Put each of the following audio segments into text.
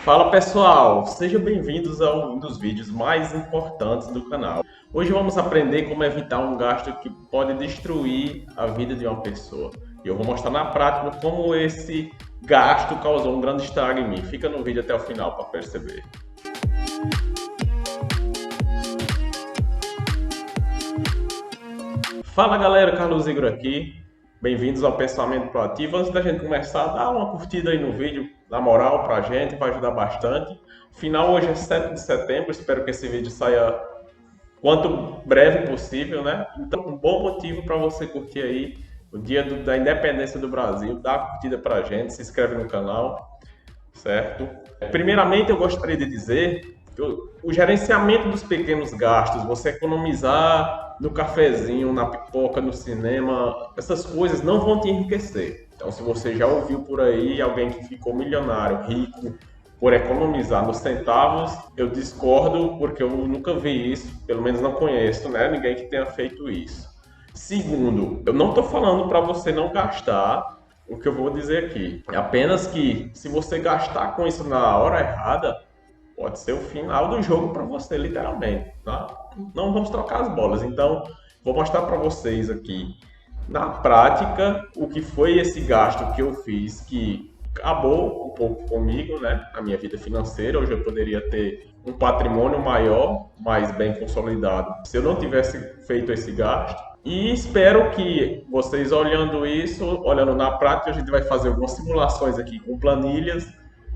Fala pessoal, sejam bem-vindos a um dos vídeos mais importantes do canal. Hoje vamos aprender como evitar um gasto que pode destruir a vida de uma pessoa. E eu vou mostrar na prática como esse gasto causou um grande estrago em mim. Fica no vídeo até o final para perceber. Fala galera, Carlos Igor aqui. Bem-vindos ao Pensamento Proativo. Antes da gente começar, dá uma curtida aí no vídeo, dá moral pra gente, vai ajudar bastante. Final hoje é 7 de setembro, espero que esse vídeo saia quanto breve possível, né? Então, um bom motivo para você curtir aí o dia da independência do Brasil. Dá uma curtida pra gente, se inscreve no canal, certo? Primeiramente, eu gostaria de dizer que o gerenciamento dos pequenos gastos, você economizar no cafezinho, na pipoca, no cinema, essas coisas não vão te enriquecer. Então, se você já ouviu por aí alguém que ficou milionário, rico, por economizar nos centavos, eu discordo porque eu nunca vi isso, pelo menos não conheço, né? Ninguém que tenha feito isso. Segundo, eu não estou falando para você não gastar o que eu vou dizer aqui. É apenas que se você gastar com isso na hora errada, pode ser o final do jogo para você, literalmente, tá? Não vamos trocar as bolas. Então, vou mostrar para vocês aqui, na prática, o que foi esse gasto que eu fiz, que acabou um pouco comigo, né? A minha vida financeira. Hoje eu poderia ter um patrimônio maior, mais bem consolidado, se eu não tivesse feito esse gasto. E espero que vocês olhando isso, olhando na prática, a gente vai fazer algumas simulações aqui com planilhas,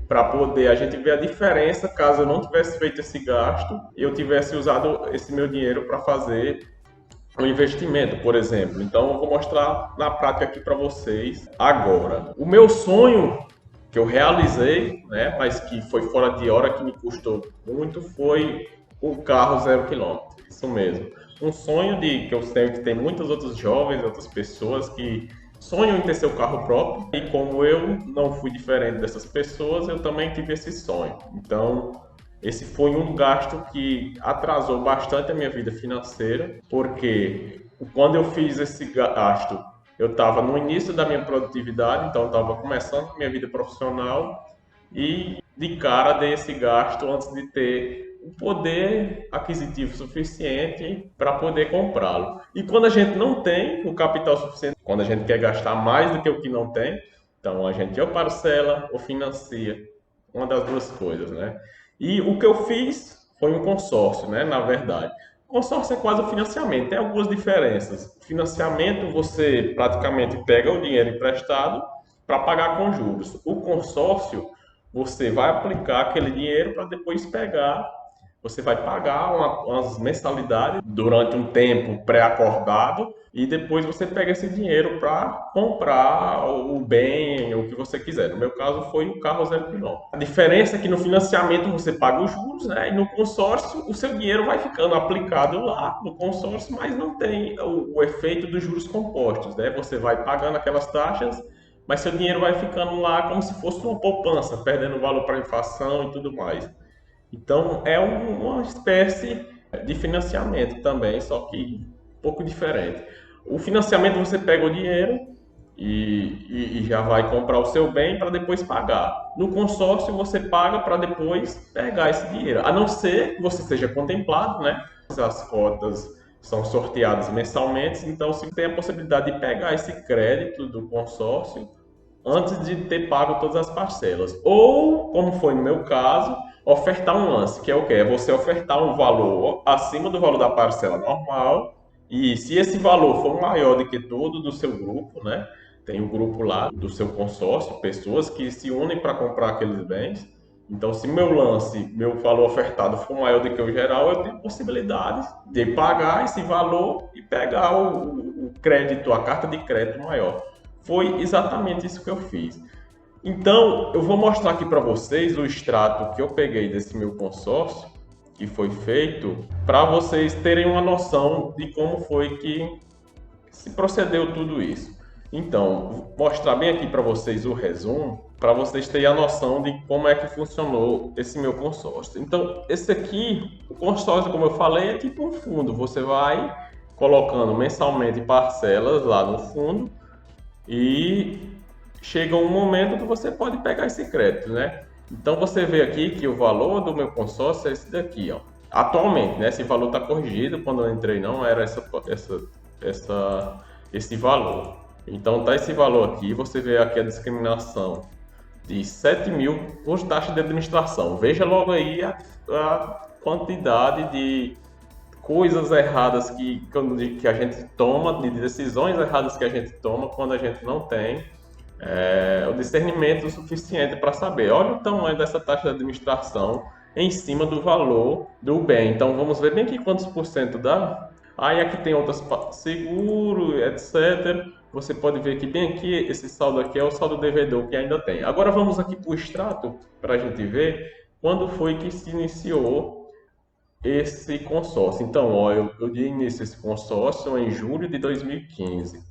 para poder a gente ver a diferença caso eu não tivesse feito esse gasto e eu tivesse usado esse meu dinheiro para fazer um investimento, por exemplo. Então eu vou mostrar na prática aqui para vocês agora. O meu sonho que eu realizei, né, mas que foi fora de hora, que me custou muito, foi o carro 0 km. Isso mesmo. Um sonho que eu sei que tem muitos outros jovens, outras pessoas que sonham em ter seu carro próprio, e como eu não fui diferente dessas pessoas, eu também tive esse sonho. Então, esse foi um gasto que atrasou bastante a minha vida financeira, porque quando eu fiz esse gasto, eu estava no início da minha produtividade, então eu estava começando a minha vida profissional, e de cara dei esse gasto antes de ter o poder aquisitivo suficiente para poder comprá-lo. E quando a gente não tem o capital suficiente, quando a gente quer gastar mais do que o que não tem, então a gente ou parcela ou financia, uma das duas coisas, né? E o que eu fiz foi um consórcio, né? Na verdade, o consórcio é quase o financiamento, tem algumas diferenças. O financiamento, você praticamente pega o dinheiro emprestado para pagar com juros. O consórcio, você vai aplicar aquele dinheiro para depois pegar. Você vai pagar umas mensalidades durante um tempo pré-acordado e depois você pega esse dinheiro para comprar o bem, o que você quiser. No meu caso foi o carro 0 km. A diferença é que no financiamento você paga os juros, né? E no consórcio o seu dinheiro vai ficando aplicado lá no consórcio, mas não tem o efeito dos juros compostos, né? Você vai pagando aquelas taxas, mas seu dinheiro vai ficando lá como se fosse uma poupança, perdendo valor para a inflação e tudo mais. Então, é uma espécie de financiamento também, só que um pouco diferente. O financiamento você pega o dinheiro e já vai comprar o seu bem para depois pagar. No consórcio você paga para depois pegar esse dinheiro, a não ser que você seja contemplado, né? As cotas são sorteadas mensalmente, então você tem a possibilidade de pegar esse crédito do consórcio antes de ter pago todas as parcelas. Ou, como foi no meu caso, ofertar um lance, que é o quê? É você ofertar um valor acima do valor da parcela normal, e se esse valor for maior do que todo do seu grupo, né? Tem o grupo lá do seu consórcio, pessoas que se unem para comprar aqueles bens. Então, se meu lance, meu valor ofertado for maior do que o geral, eu tenho possibilidade de pagar esse valor e pegar o crédito, a carta de crédito maior. Foi exatamente isso que eu fiz. Então, eu vou mostrar aqui para vocês o extrato que eu peguei desse meu consórcio, que foi feito, para vocês terem uma noção de como foi que se procedeu tudo isso. Então, vou mostrar bem aqui para vocês o resumo, para vocês terem a noção de como é que funcionou esse meu consórcio. Então, esse aqui, o consórcio, como eu falei, é tipo um fundo. Você vai colocando mensalmente parcelas lá no fundo, e chega um momento que você pode pegar esse crédito, né? Então você vê aqui que o valor do meu consórcio é esse daqui, ó. Atualmente, né? Esse valor está corrigido, quando eu entrei não era esse valor. Então tá esse valor aqui, você vê aqui a discriminação de 7 mil por taxa de administração. Veja logo aí a quantidade de coisas erradas que a gente toma, de decisões erradas que a gente toma quando a gente não tem o discernimento suficiente para saber. Olha o tamanho dessa taxa de administração em cima do valor do bem. Então vamos ver bem aqui quantos por cento dá. Aí aqui tem outras seguro, etc. Você pode ver que bem aqui esse saldo aqui é o saldo devedor que ainda tem. Agora vamos aqui para o extrato para a gente ver quando foi que se iniciou esse consórcio. Então, ó, eu dei início a esse consórcio em julho de 2015.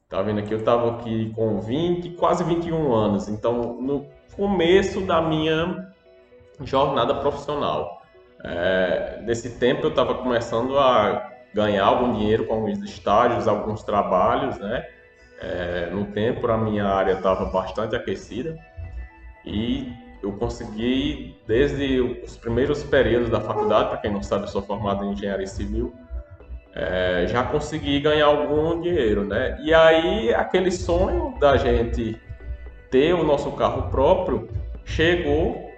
Tá vendo aqui? Eu estava aqui com 20, quase 21 anos. Então, no começo da minha jornada profissional. Nesse tempo, eu estava começando a ganhar algum dinheiro com alguns estágios, alguns trabalhos, né? No tempo, a minha área estava bastante aquecida e eu consegui, desde os primeiros períodos da faculdade, para quem não sabe, eu sou formado em engenharia civil, já consegui ganhar algum dinheiro, né? E aí, aquele sonho da gente ter o nosso carro próprio chegou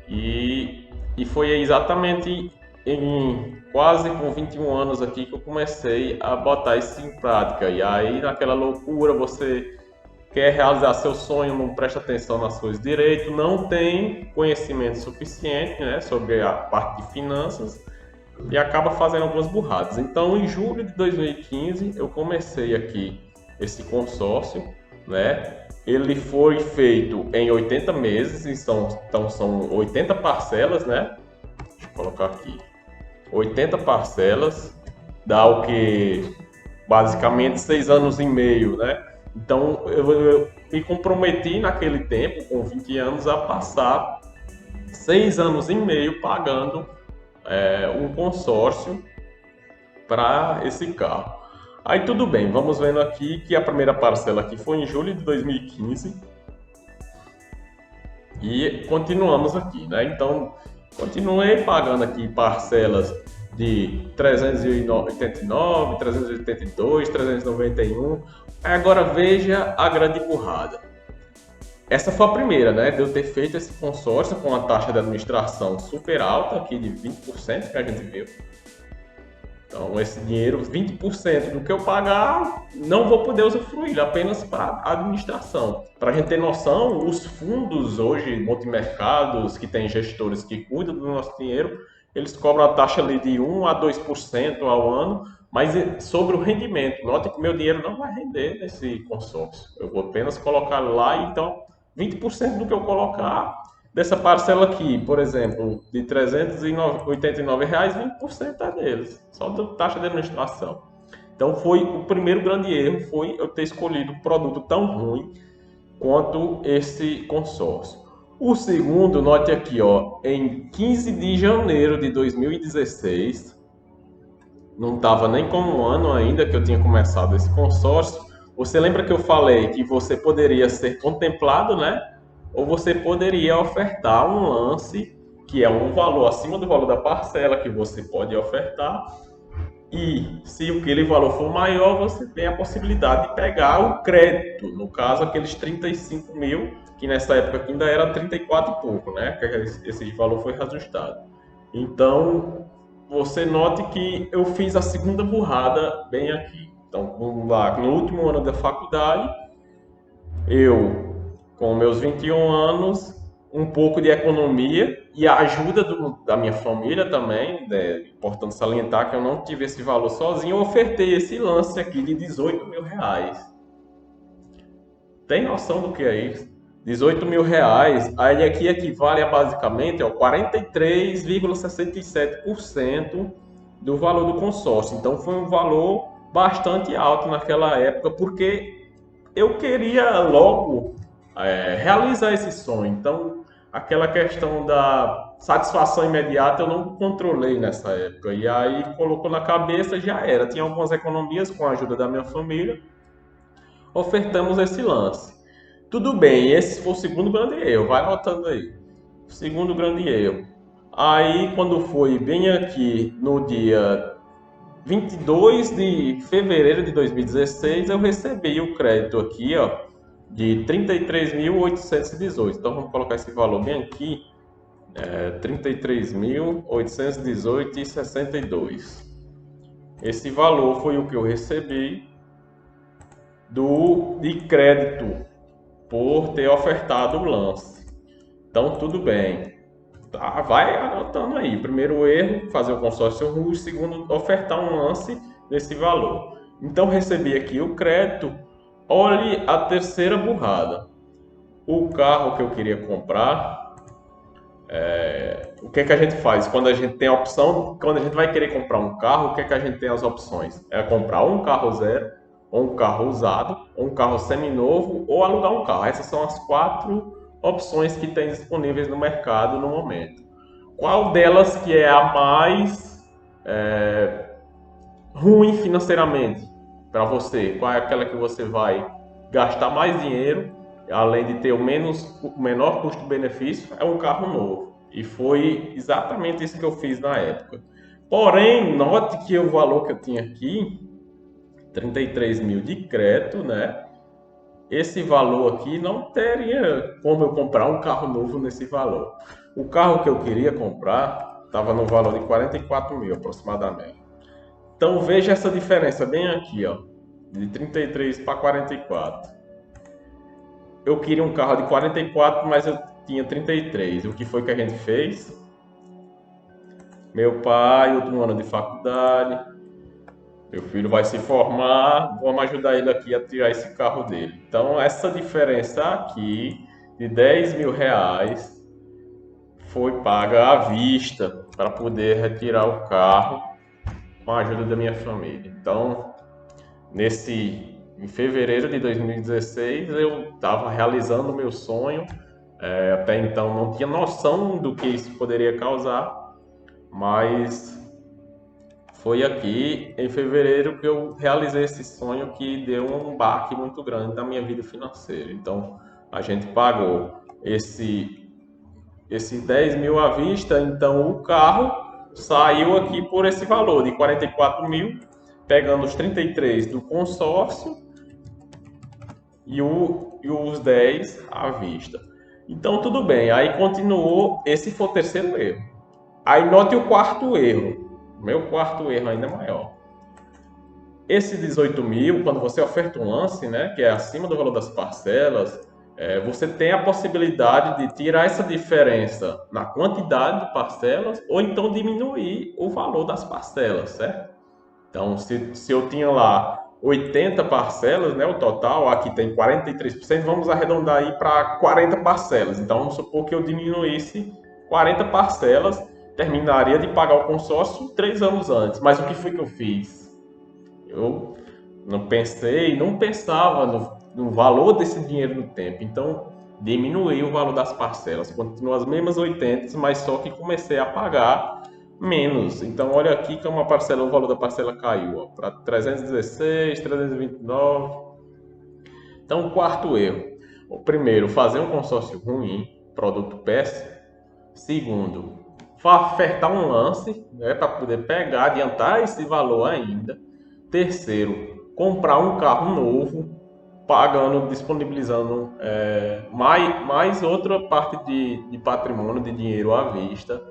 e foi exatamente em quase com 21 anos aqui que eu comecei a botar isso em prática. E aí, naquela loucura, você quer realizar seu sonho, não presta atenção nas coisas direito, não tem conhecimento suficiente, né, sobre a parte de finanças e acaba fazendo algumas burradas. Então, em julho de 2015, eu comecei aqui esse consórcio, né? Ele foi feito em 80 meses, então são 80 parcelas, né? Deixa eu colocar aqui. 80 parcelas, dá o que? Basicamente 6 anos e meio, né? Então, eu me comprometi naquele tempo, com 20 anos, a passar 6 anos e meio pagando um consórcio para esse carro. Aí tudo bem, vamos vendo aqui que a primeira parcela aqui foi em julho de 2015 e continuamos aqui, né? Então, continuei pagando aqui parcelas de 389, 382, 391. Agora veja a grande burrada. Essa foi a primeira, né? De eu ter feito esse consórcio com a taxa de administração super alta, aqui de 20% que a gente viu. Então, esse dinheiro, 20% do que eu pagar, não vou poder usufruir, apenas para administração. Para a gente ter noção, os fundos hoje, multimercados, que tem gestores que cuidam do nosso dinheiro, eles cobram a taxa ali de 1 a 2% ao ano, mas sobre o rendimento. Note que meu dinheiro não vai render nesse consórcio. Eu vou apenas colocar lá, então 20% do que eu colocar dessa parcela aqui, por exemplo, de R$ 389, 20% é deles, só da taxa de administração. Então foi o primeiro grande erro, foi eu ter escolhido um produto tão ruim quanto esse consórcio. O segundo, note aqui, ó, em 15 de janeiro de 2016, não estava nem com um ano ainda que eu tinha começado esse consórcio. Você lembra que eu falei que você poderia ser contemplado, né? Ou você poderia ofertar um lance que é um valor acima do valor da parcela que você pode ofertar. E se aquele valor for maior, você tem a possibilidade de pegar o crédito. No caso, aqueles 35 mil, que nessa época ainda era 34 e pouco, né? Que esse valor foi reajustado. Então, você note que eu fiz a segunda burrada bem aqui. Então, vamos lá, no último ano da faculdade, eu, com meus 21 anos, um pouco de economia e a ajuda da minha família também, né? Importante salientar que eu não tive esse valor sozinho, eu ofertei esse lance aqui de 18 mil reais. Tem noção do que é isso? 18 mil reais, aí aqui equivale a basicamente 43,67% do valor do consórcio. Então foi um valor bastante alto naquela época, porque eu queria logo realizar esse sonho. Então, aquela questão da satisfação imediata eu não controlei nessa época. E aí colocou na cabeça, já era. Tinha algumas economias com a ajuda da minha família, ofertamos esse lance. Tudo bem, esse foi o segundo grande erro, vai anotando aí. Segundo grande erro. Aí, quando foi bem aqui no dia 22 de fevereiro de 2016, eu recebi o crédito aqui, ó, de 33.818. Então, vamos colocar esse valor bem aqui, 33.818,62. Esse valor foi o que eu recebi de crédito por ter ofertado o lance. Então, tudo bem. Tá, vai anotando aí. Primeiro erro, fazer o consórcio ruim. Segundo, ofertar um lance desse valor. Então, recebi aqui o crédito. Olhe a terceira burrada. O carro que eu queria comprar, o que é que a gente faz? Quando a gente tem a opção, quando a gente vai querer comprar um carro, o que é que a gente tem as opções? É comprar um carro zero, ou um carro usado, ou um carro seminovo, ou alugar um carro. Essas são as 4 opções que tem disponíveis no mercado no momento. Qual delas que é a mais ruim financeiramente para você? Qual é aquela que você vai gastar mais dinheiro, além de ter o menor custo-benefício? É um carro novo. E foi exatamente isso que eu fiz na época. Porém, note que o valor que eu tinha aqui, 33 mil de crédito, né? Esse valor aqui não teria como eu comprar um carro novo nesse valor. O carro que eu queria comprar estava no valor de 44 mil aproximadamente. Então veja essa diferença bem aqui, ó, de 33 para 44. Eu queria um carro de 44, mas eu tinha 33. O que foi que a gente fez? Meu pai, último ano de faculdade, meu filho vai se formar, vamos ajudar ele aqui a tirar esse carro dele. Então, essa diferença aqui de 10 mil reais foi paga à vista para poder retirar o carro com a ajuda da minha família. Então, em fevereiro de 2016, eu estava realizando o meu sonho. Até então, não tinha noção do que isso poderia causar, mas foi aqui em fevereiro que eu realizei esse sonho que deu um baque muito grande na minha vida financeira. Então, a gente pagou esse 10 mil à vista, então o carro saiu aqui por esse valor de 44 mil, pegando os 33 do consórcio e os 10 à vista. Então, tudo bem, aí continuou, esse foi o terceiro erro. Aí note o quarto erro, meu quarto erro ainda é maior. Esse 18 mil, quando você oferta um lance, né, que é acima do valor das parcelas, você tem a possibilidade de tirar essa diferença na quantidade de parcelas ou então diminuir o valor das parcelas, certo? Então, se eu tinha lá 80 parcelas, né, o total, aqui tem 43%, vamos arredondar aí para 40 parcelas. Então, vamos supor que eu diminuísse 40 parcelas, terminaria de pagar o consórcio 3 anos antes. Mas o que foi que eu fiz? Eu não pensava no valor desse dinheiro no tempo. Então, diminuí o valor das parcelas. Continuam as mesmas 80, mas só que comecei a pagar menos. Então, olha aqui que uma parcela, o valor da parcela caiu para 316, 329. Então, quarto erro. O primeiro, fazer um consórcio ruim, produto péssimo. Segundo, ofertar um lance, né, para poder pegar, adiantar esse valor ainda. Terceiro, comprar um carro novo, pagando, disponibilizando mais outra parte de patrimônio, de dinheiro à vista.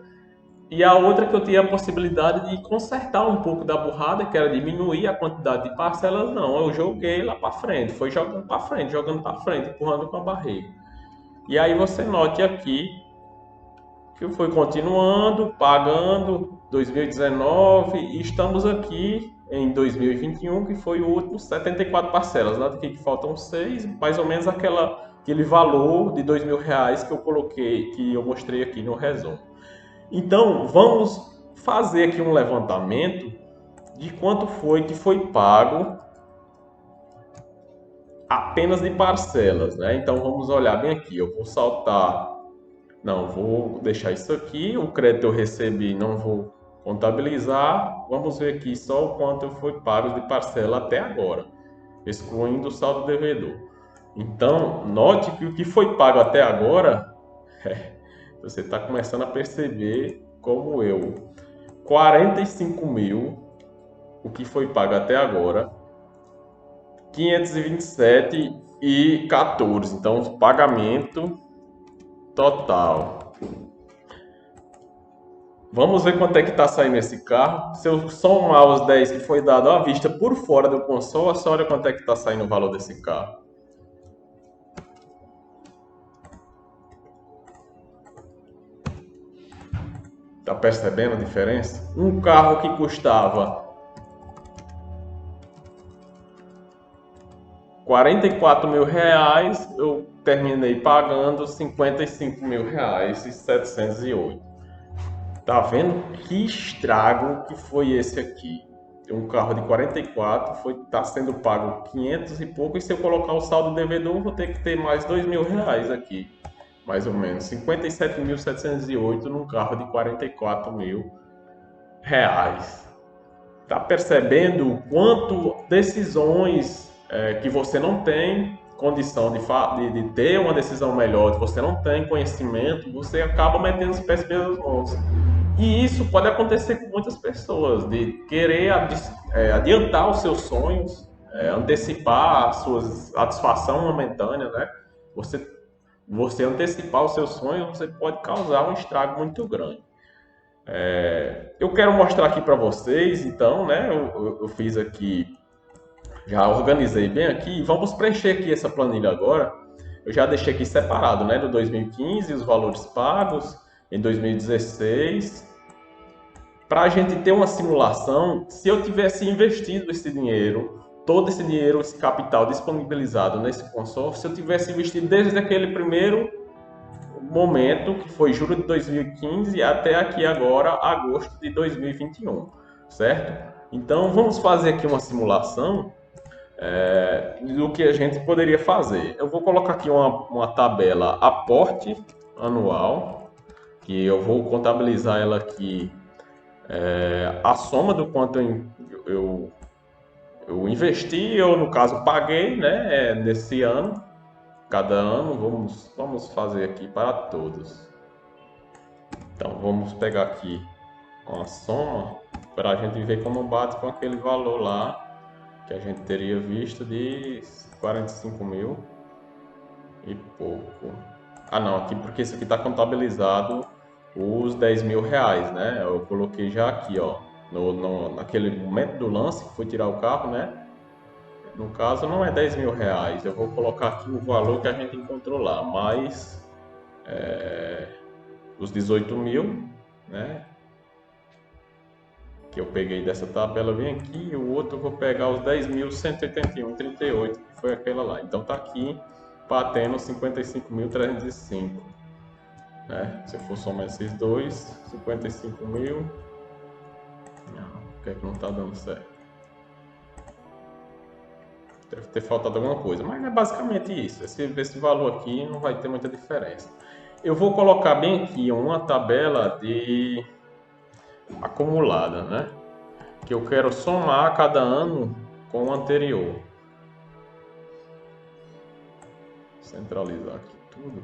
E a outra que eu tinha a possibilidade de consertar um pouco da burrada, que era diminuir a quantidade de parcelas, não. Eu joguei lá para frente, foi jogando para frente, empurrando com a barriga. E aí você note aqui que foi continuando, pagando 2019 e estamos aqui em 2021, que foi o último 74 parcelas, nada que faltam 6, mais ou menos aquele valor de 2 mil reais que eu coloquei, que eu mostrei aqui no resumo. Então, vamos fazer aqui um levantamento de quanto foi que foi pago apenas de parcelas, né? Então, vamos olhar bem aqui, eu vou saltar. Não, vou deixar isso aqui. O crédito eu recebi, não vou contabilizar. Vamos ver aqui só o quanto foi pago de parcela até agora, excluindo o saldo devedor. Então, note que o que foi pago até agora, você está começando a perceber como eu. 45 mil, o que foi pago até agora, 527,14. Então, pagamento total. Vamos ver quanto é que está saindo esse carro. Se eu somar os 10 que foi dado à vista por fora do consórcio, olha quanto é que está saindo o valor desse carro. Está percebendo a diferença? Um carro que custava 44 mil reais, eu terminei pagando 55 mil reais e 708. Tá vendo que estrago que foi esse aqui? Um carro de 44 tá sendo pago 500 e pouco, e se eu colocar o saldo devedor, vou ter que ter mais 2 mil reais aqui, mais ou menos. 57.708 num carro de 44 mil reais. Tá percebendo o quanto decisões que você não tem condição de ter uma decisão melhor, que você não tem conhecimento, você acaba metendo os pés pelas mãos. E isso pode acontecer com muitas pessoas, de querer adiantar os seus sonhos, antecipar a sua satisfação momentânea, né? Você, você antecipar os seus sonhos, você pode causar um estrago muito grande. Eu quero mostrar aqui para vocês, então, né? Eu fiz aqui, já organizei bem aqui. Vamos preencher aqui essa planilha agora. Eu já deixei aqui separado, né? Do 2015, os valores pagos em 2016. Para a gente ter uma simulação, se eu tivesse investido esse dinheiro, todo esse dinheiro, esse capital disponibilizado nesse consórcio, se eu tivesse investido desde aquele primeiro momento, que foi julho de 2015, até aqui agora, agosto de 2021, certo? Então, vamos fazer aqui uma simulação do que a gente poderia fazer. Eu vou colocar aqui uma tabela aporte anual, que eu vou contabilizar ela aqui, a soma do quanto eu, eu investi, ou no caso paguei, né, nesse ano, cada ano. Vamos fazer aqui para todos. Então vamos pegar aqui uma soma para a gente ver como bate com aquele valor lá que a gente teria visto de 45 mil e pouco. Ah não, aqui porque isso aqui está contabilizado os 10 mil reais, né? Eu coloquei já aqui, ó, naquele momento do lance que foi tirar o carro, né? No caso não é 10 mil reais, eu vou colocar aqui o valor que a gente encontrou lá, mais os 18 mil, né? Que eu peguei dessa tabela, vem aqui, e o outro eu vou pegar os 10.181,38, que foi aquela lá. Então tá aqui, batendo 55.305, né? Se eu for somar esses dois, 55 mil, por que é que não tá dando certo? Deve ter faltado alguma coisa, mas é basicamente isso. Esse valor aqui não vai ter muita diferença. Eu vou colocar bem aqui uma tabela de acumulada, né? Que eu quero somar cada ano com o anterior. Centralizar aqui tudo.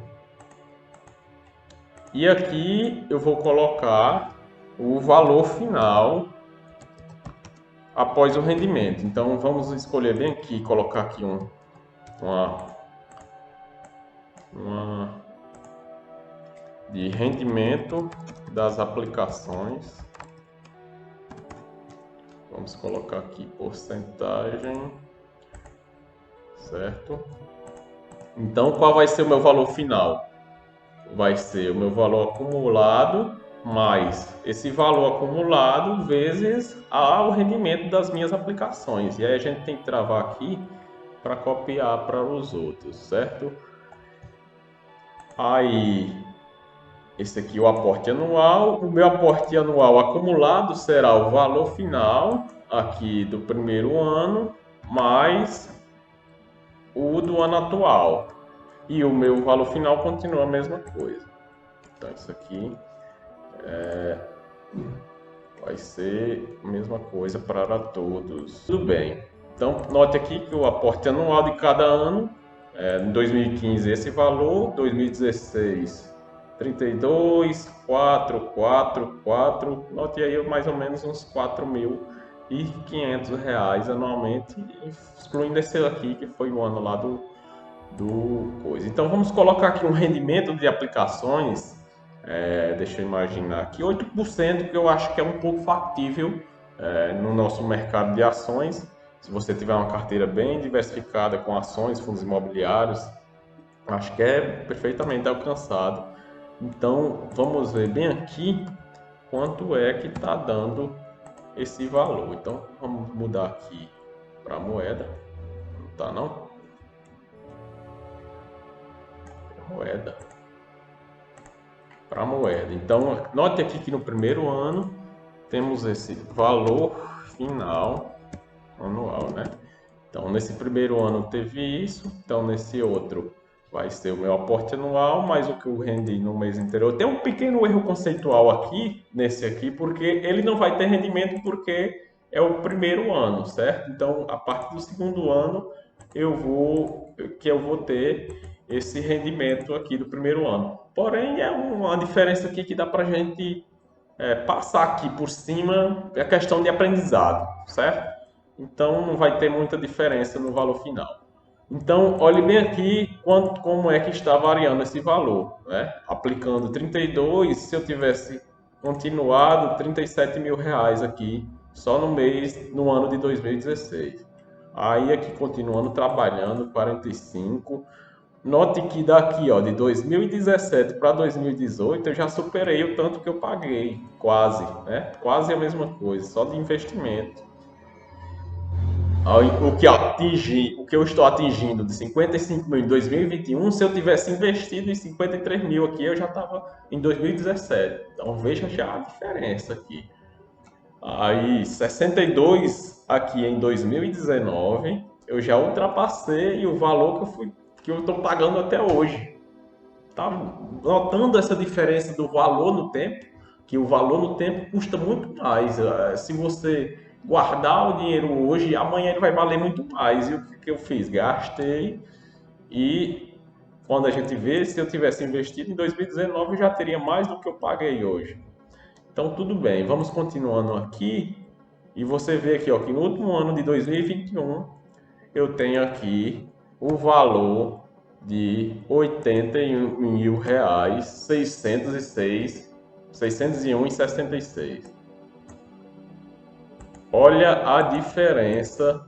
E aqui eu vou colocar o valor final após o rendimento. Então vamos escolher bem aqui, colocar aqui uma de rendimento das aplicações. Vamos colocar aqui porcentagem, certo? Então, qual vai ser o meu valor final? Vai ser o meu valor acumulado mais esse valor acumulado vezes o rendimento das minhas aplicações. E aí a gente tem que travar aqui para copiar para os outros, certo? Aí, esse aqui é o aporte anual. O meu aporte anual acumulado será o valor final aqui do primeiro ano mais o do ano atual. E o meu valor final continua a mesma coisa. Então isso aqui vai ser a mesma coisa para todos. Tudo bem. Então note aqui que o aporte anual de cada ano Em 2015 esse valor, 2016 32, 4, 4, 4, note aí mais ou menos uns R$ 4.500 anualmente, excluindo esse aqui que foi o ano lá do coisa. Então vamos colocar aqui um rendimento de aplicações, deixa eu imaginar aqui, 8%, que eu acho que é um pouco factível no nosso mercado de ações. Se você tiver uma carteira bem diversificada com ações, fundos imobiliários, acho que é perfeitamente alcançado. Então vamos ver bem aqui quanto é que está dando esse valor. Então vamos mudar aqui para a moeda. Não está não? Moeda. Para a moeda. Então note aqui que no primeiro ano temos esse valor final anual, né? Então, nesse primeiro ano teve isso, então nesse outro vai ser o meu aporte anual, mais o que eu rendi no mês anterior. Tem um pequeno erro conceitual aqui, nesse aqui, porque ele não vai ter rendimento porque é o primeiro ano, certo? Então, a partir do segundo ano, eu vou ter esse rendimento aqui do primeiro ano. Porém, é uma diferença aqui que dá para a gente passar aqui por cima, é questão de aprendizado, certo? Então não vai ter muita diferença no valor final. Então, olhe bem aqui como é que está variando esse valor, né? Aplicando 32, se eu tivesse continuado, R$ 37.000 aqui, só no ano de 2016. Aí aqui continuando trabalhando, 45. Note que daqui, ó, de 2017 para 2018, eu já superei o tanto que eu paguei, quase, né? Quase a mesma coisa, só de investimento. O que eu estou atingindo de 55 mil em 2021, se eu tivesse investido em 53 mil aqui, eu já estava em 2017. Então veja já a diferença aqui. Aí 62 aqui em 2019, eu já ultrapassei o valor que eu estou pagando até hoje. Tá notando essa diferença do valor no tempo? Que o valor no tempo custa muito mais. Se você guardar o dinheiro hoje, amanhã ele vai valer muito mais. E o que eu fiz? Gastei e quando a gente vê, se eu tivesse investido em 2019, eu já teria mais do que eu paguei hoje. Então tudo bem, vamos continuando aqui e você vê aqui ó, que no último ano de 2021 eu tenho aqui o valor de R$ 81.000, 601,66. Olha a diferença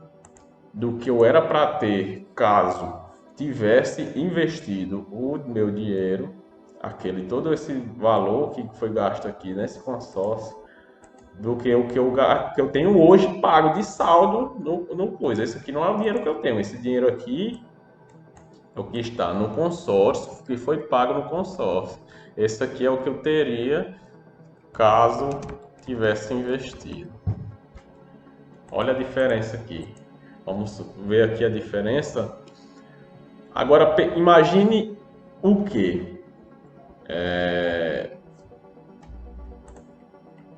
do que eu era para ter caso tivesse investido o meu dinheiro, todo esse valor que foi gasto aqui nesse consórcio, do que que eu tenho hoje pago de saldo no coisa. Esse aqui não é o dinheiro que eu tenho. Esse dinheiro aqui é o que está no consórcio, que foi pago no consórcio. Esse aqui é o que eu teria caso tivesse investido. Olha a diferença aqui. Vamos ver aqui a diferença. Agora imagine o que?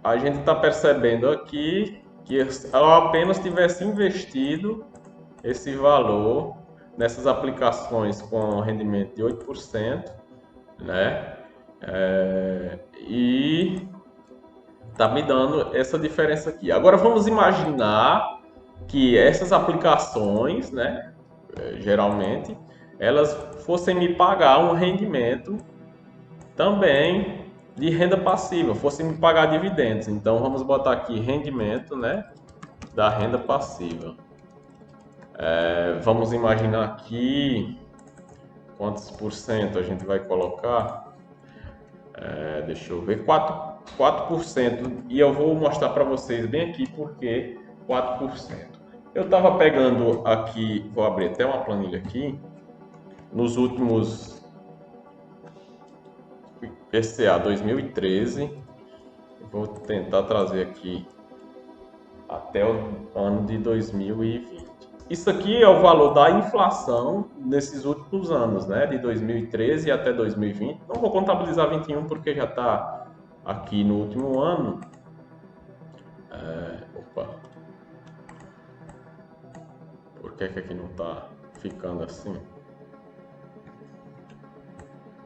A gente está percebendo aqui que eu apenas tivesse investido esse valor nessas aplicações com rendimento de 8%, né? E tá me dando essa diferença aqui. Agora vamos imaginar que essas aplicações, né, geralmente, elas fossem me pagar um rendimento também de renda passiva, fossem me pagar dividendos. Então vamos botar aqui rendimento, né, da renda passiva. Vamos imaginar aqui quantos por cento a gente vai colocar. Deixa eu ver, 4%. E eu vou mostrar para vocês bem aqui porque 4%. Eu estava pegando aqui, vou abrir até uma planilha aqui, nos últimos PCA 2013, vou tentar trazer aqui até o ano de 2020. Isso aqui é o valor da inflação nesses últimos anos, né? De 2013 até 2020. Não vou contabilizar 21 porque já está aqui no último ano. Opa. Por que aqui não está ficando assim?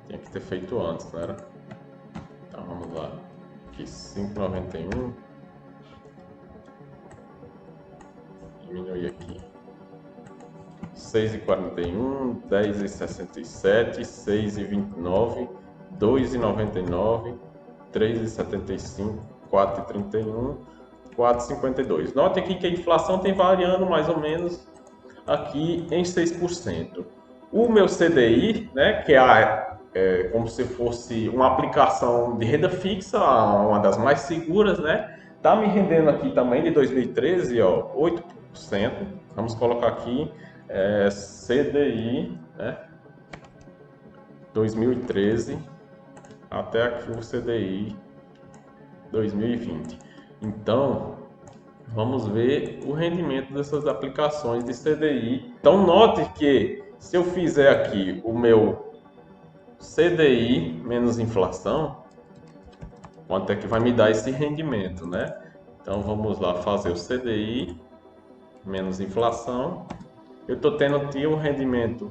Tinha que ter feito antes, né? Então vamos lá. Aqui 5,91. Diminui aqui. 6,41, 10,67, 6,29, 2,99, 3,75, 4,31, 4,52. Note aqui que a inflação tem variando mais ou menos aqui em 6%. O meu CDI, né, que é como se fosse uma aplicação de renda fixa, uma das mais seguras, né, tá me rendendo aqui também de 2013, ó, 8%. Vamos colocar aqui CDI, né, 2013 até aqui o CDI 2020. Então, vamos ver o rendimento dessas aplicações de CDI. Então, note que se eu fizer aqui o meu CDI menos inflação, quanto é que vai me dar esse rendimento, né? Então, vamos lá fazer o CDI menos inflação. Eu estou tendo aqui um rendimento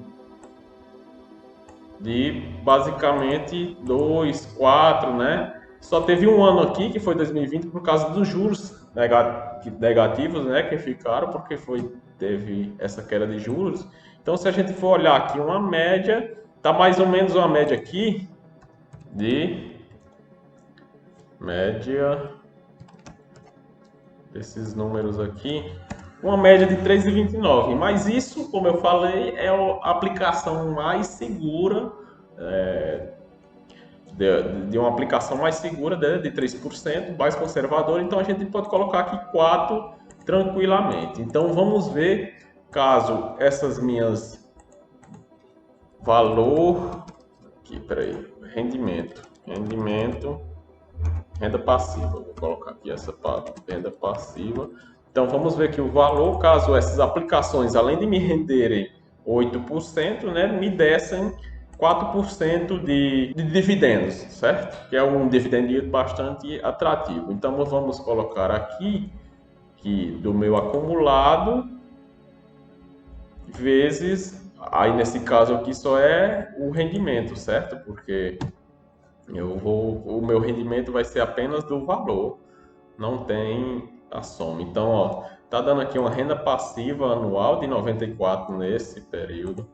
de basicamente 2, 4, né? Só teve um ano aqui, que foi 2020, por causa dos juros negativos, né? Que ficaram, porque teve essa queda de juros. Então, se a gente for olhar aqui uma média, tá mais ou menos uma média aqui de média desses números aqui, uma média de 3,29. Mas isso, como eu falei, é a aplicação mais segura, de uma aplicação mais segura, de 3%, mais conservadora. Então a gente pode colocar aqui 4 tranquilamente. Então vamos ver caso essas minhas valor aqui, peraí, rendimento, renda passiva. Vou colocar aqui essa renda passiva. Então vamos ver que o valor, caso essas aplicações, além de me renderem 8%, né, me dessem 4% de dividendos, certo? Que é um dividendo bastante atrativo. Então vamos colocar aqui que do meu acumulado vezes, aí nesse caso aqui só é o rendimento, certo? Porque o meu rendimento vai ser apenas do valor, não tem a soma. Então, ó, tá dando aqui uma renda passiva anual de 94 nesse período.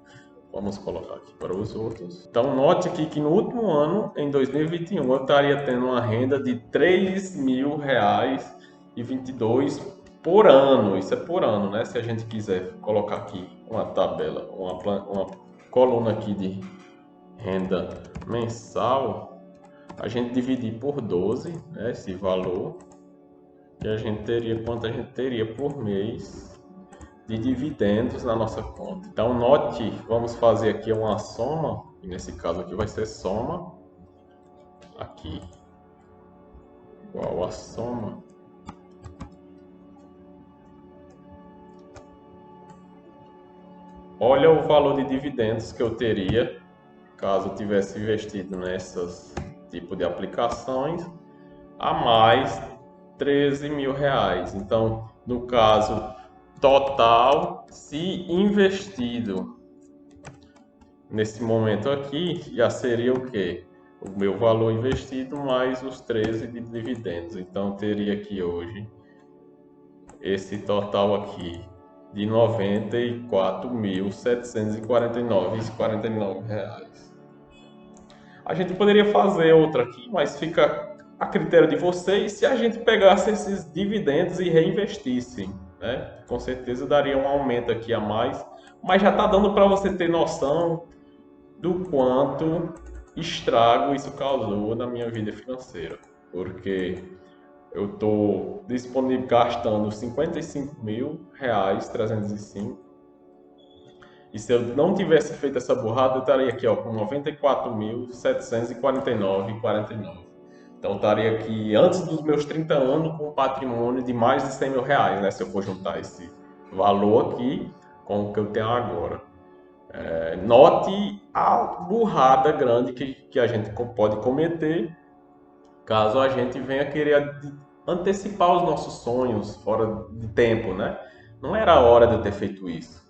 Vamos colocar aqui para os outros. Então, note aqui que no último ano, em 2021, eu estaria tendo uma renda de R$ 3.000,22 por ano. Isso é por ano, né? Se a gente quiser colocar aqui uma tabela, uma coluna aqui de renda mensal, a gente dividir por 12, né, esse valor, e a gente teria quanto a gente teria por mês de dividendos na nossa conta. Então note, vamos fazer aqui uma soma, e nesse caso aqui vai ser soma aqui igual a soma olha o valor de dividendos que eu teria caso eu tivesse investido nessas tipo de aplicações a mais R$ 13.000. Então, no caso total, se investido nesse momento aqui, já seria o quê? O meu valor investido mais os 13 de dividendos. Então, teria aqui hoje esse total aqui de R$ 94.749,49. A gente poderia fazer outra aqui, mas fica a critério de vocês se a gente pegasse esses dividendos e reinvestisse, né? Com certeza daria um aumento aqui a mais, mas já está dando para você ter noção do quanto estrago isso causou na minha vida financeira, porque eu estou disponível gastando R$ 55.305. E se eu não tivesse feito essa burrada, eu estaria aqui ó, com 94.749,49. Então eu estaria aqui antes dos meus 30 anos com um patrimônio de mais de R$ 100.000, né? Se eu for juntar esse valor aqui com o que eu tenho agora. Note a burrada grande que a gente pode cometer caso a gente venha querer antecipar os nossos sonhos fora de tempo, né? Não era a hora de eu ter feito isso.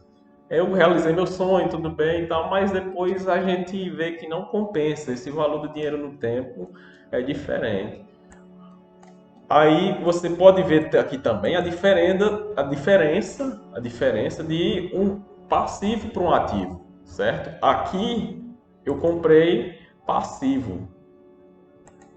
eu realizei meu sonho, tudo bem e tal, mas depois a gente vê que não compensa, esse valor do dinheiro no tempo é diferente. Aí você pode ver aqui também a diferença de um passivo para um ativo, certo? Aqui eu comprei passivo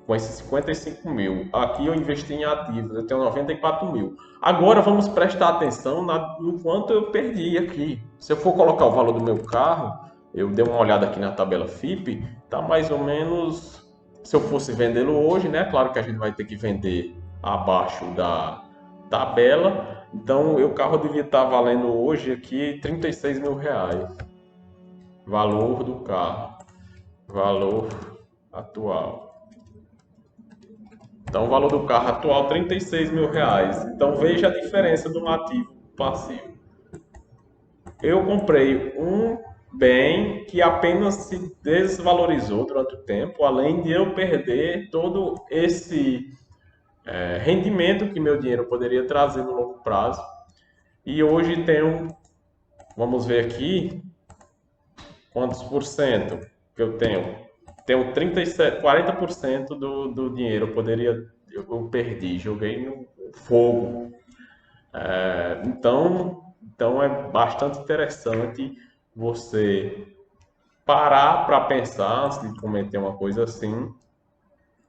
com esses 55 mil. Aqui eu investi em ativos, eu tenho 94 mil. Agora vamos prestar atenção no quanto eu perdi aqui. Se eu for colocar o valor do meu carro, eu dei uma olhada aqui na tabela FIP, tá mais ou menos, se eu fosse vendê-lo hoje, né? Claro que a gente vai ter que vender abaixo da tabela. Então o carro devia estar valendo hoje aqui 36 mil reais. Valor do carro. Valor atual. Então, o valor do carro atual, 36 mil reais. Então, veja a diferença de um ativo passivo. Eu comprei um bem que apenas se desvalorizou durante o tempo, além de eu perder todo esse rendimento que meu dinheiro poderia trazer no longo prazo. E hoje tenho, vamos ver aqui, quantos por cento que eu tenho. Tenho 37, 40% do dinheiro eu perdi, joguei no fogo. Então é bastante interessante você parar para pensar antes de cometer uma coisa assim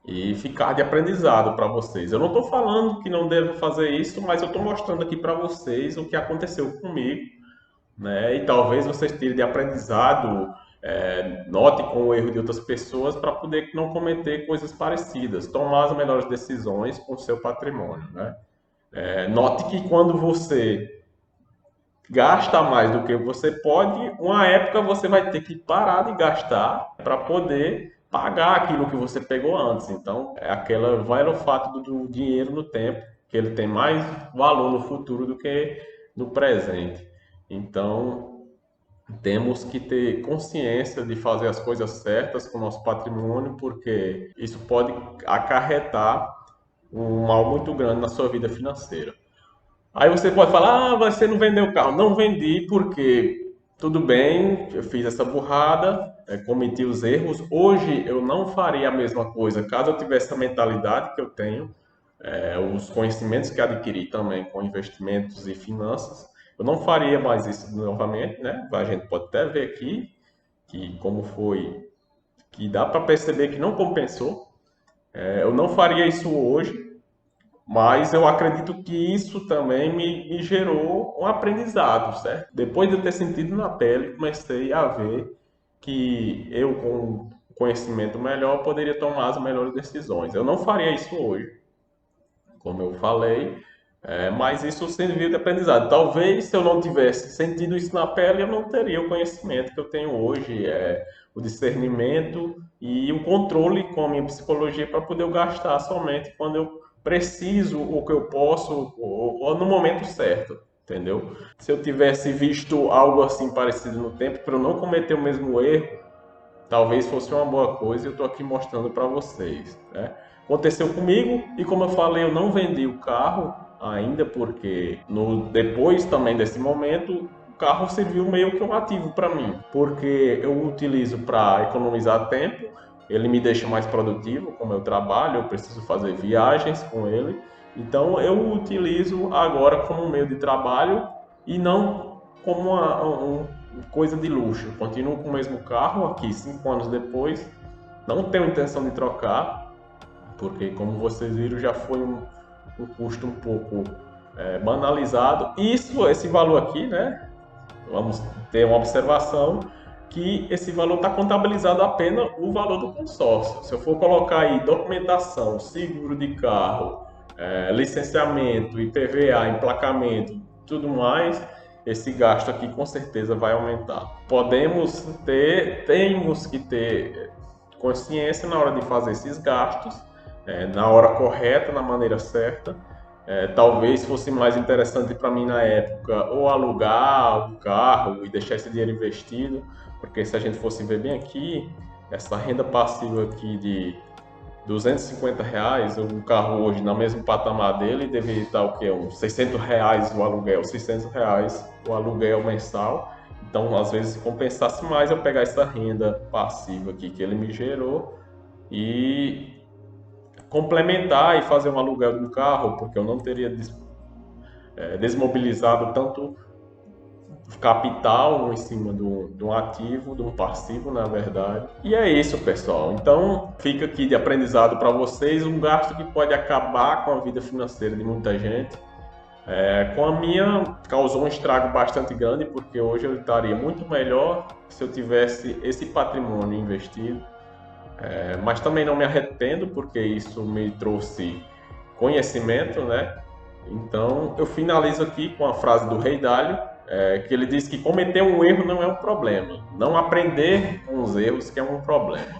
e ficar de aprendizado para vocês. Eu não estou falando que não devo fazer isso, mas eu estou mostrando aqui para vocês o que aconteceu comigo, né? E talvez vocês tirem de aprendizado, note com o erro de outras pessoas para poder não cometer coisas parecidas, tomar as melhores decisões com o seu patrimônio, né? Note que quando você gasta mais do que você pode, uma época você vai ter que parar de gastar para poder pagar aquilo que você pegou antes. Então, é aquela velho fato do dinheiro no tempo, que ele tem mais valor no futuro do que no presente. Então, temos que ter consciência de fazer as coisas certas com o nosso patrimônio, porque isso pode acarretar um mal muito grande na sua vida financeira. Aí você pode falar, você não vendeu o carro. Não vendi porque, tudo bem, eu fiz essa burrada, cometi os erros. Hoje eu não faria a mesma coisa caso eu tivesse a mentalidade que eu tenho, os conhecimentos que adquiri também com investimentos e finanças. Eu não faria mais isso novamente, né? A gente pode até ver aqui que como foi, que dá para perceber que não compensou. Eu não faria isso hoje, mas eu acredito que isso também me gerou um aprendizado, certo? Depois de eu ter sentido na pele, comecei a ver que eu, com conhecimento melhor, poderia tomar as melhores decisões. Eu não faria isso hoje, como eu falei, mas isso serviu de aprendizado. Talvez se eu não tivesse sentido isso na pele, eu não teria o conhecimento que eu tenho hoje, o discernimento e o controle com a minha psicologia para poder gastar somente quando eu preciso ou que eu posso ou no momento certo, entendeu? Se eu tivesse visto algo assim parecido no tempo, para eu não cometer o mesmo erro, talvez fosse uma boa coisa e eu estou aqui mostrando para vocês, né? Aconteceu comigo e como eu falei, eu não vendi o carro ainda porque depois também desse momento o carro serviu meio que um ativo para mim, porque eu o utilizo para economizar tempo, ele me deixa mais produtivo com o meu trabalho, eu preciso fazer viagens com ele, então eu o utilizo agora como um meio de trabalho e não como coisa de luxo. Continuo com o mesmo carro aqui 5 anos depois, não tenho intenção de trocar, porque como vocês viram já foi um custo um pouco banalizado. Esse valor aqui, né? Vamos ter uma observação que esse valor está contabilizado apenas o valor do consórcio. Se eu for colocar aí documentação, seguro de carro, licenciamento, IPVA, emplacamento, tudo mais, esse gasto aqui com certeza vai aumentar. Temos que ter consciência na hora de fazer esses gastos, na hora correta, na maneira certa. Talvez fosse mais interessante para mim na época ou alugar o carro e deixar esse dinheiro investido, porque se a gente fosse ver bem aqui, essa renda passiva aqui de R$ 250, um carro hoje no mesmo patamar dele deveria estar o quê? Uns R$ 600 o aluguel, R$ 600 o aluguel mensal. Então, às vezes, compensasse mais eu pegar essa renda passiva aqui que ele me gerou e complementar e fazer um aluguel de um carro, porque eu não teria desmobilizado tanto capital em cima de um ativo, de um passivo, na verdade. E é isso, pessoal. Então, fica aqui de aprendizado para vocês um gasto que pode acabar com a vida financeira de muita gente. Com a minha, causou um estrago bastante grande, porque hoje eu estaria muito melhor se eu tivesse esse patrimônio investido. Mas também não me arrependo, porque isso me trouxe conhecimento, né? Então, eu finalizo aqui com a frase do Rei Dalio, que ele diz que cometer um erro não é um problema, não aprender com os erros que é um problema.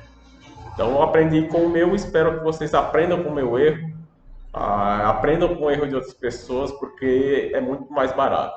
Então, eu aprendi com o meu, espero que vocês aprendam com o meu erro, aprendam com o erro de outras pessoas, porque é muito mais barato.